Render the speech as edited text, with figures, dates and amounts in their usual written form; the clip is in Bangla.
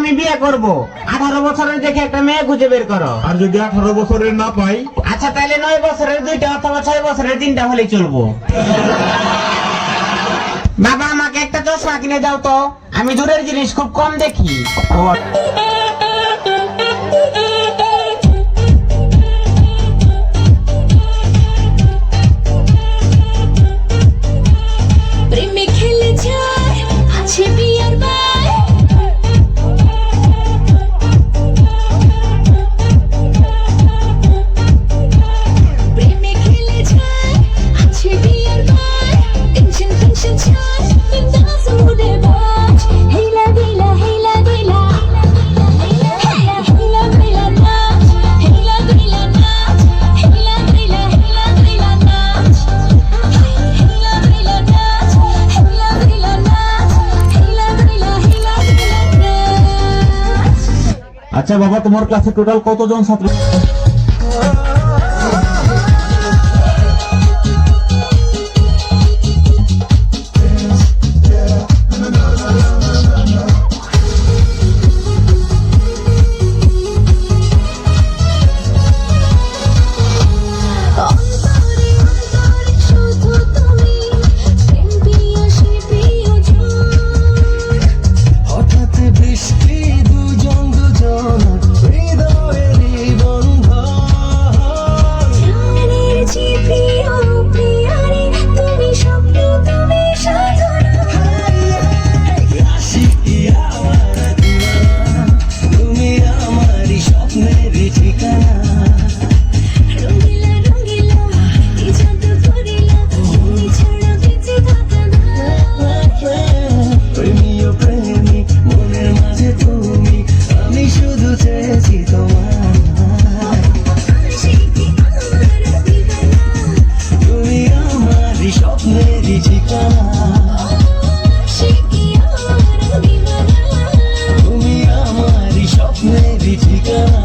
আমি বিয়ে করব। 18 বছরের দেখে একটা মেয়ে খুঁজে বের করো। আর যদি 18 বছরের না পাই? আচ্ছা তাহলে 9 বছরের 2টা অথবা 6 বছরের 3টা হলেই চলবো। বাবা আমাকে একটা চশমা কিনে দাও তো, আমি দূরের জিনিস খুব কম দেখি। প্রেমে খেলে যায় আছে বিয়ার বাই, প্রেমে খেলে যায় আছে বিয়ার বাই, টেনশন টেনশন ছাড় বিন্দাস মুডে বাজ, হেলা দিলা হেলা দিলা হেলা দিলা নাচ, হেলা দিলা নাচ, হেলা দিলা হেলা দিলা নাচ, হেলা দিলা নাচ, হেলা দিলা নাচ, হেলা দিলা হেলা দিলা নাচ। আচ্ছা বাবা, তোমার ক্লাসে টোটাল কতজন ছাত্র? অন্তরে অন্তরে শুধু তুমি, প্রেম পিয়াসী প্রিয়জন। হঠাৎ বৃষ্টি দুজন দুজন হৃদয়েরই বন্ধন। প্রাণের যে প্রিয় প্রিয়ারে, তুমি স্বপ্ন তুমি সাধনা। আশিকি আমার দিওয়ানা, তুমি আমারই স্বপ্নের ঠিকানা। রঙিলা রঙিলা এই জাদু করিলা, তুমি ছাড়া বেঁচে থাকা না। প্রেমীয় প্রেমী মনের মাঝে তুমি, আমি শুধু চেয়েছি তোমার। সে কি আমার দিবানা, তুমি আমারই স্বপ্নেরই ঠিকানা। সে কি আমার দিবানা। তুমি আমারই স্বপ্নেরই ঠিকানা।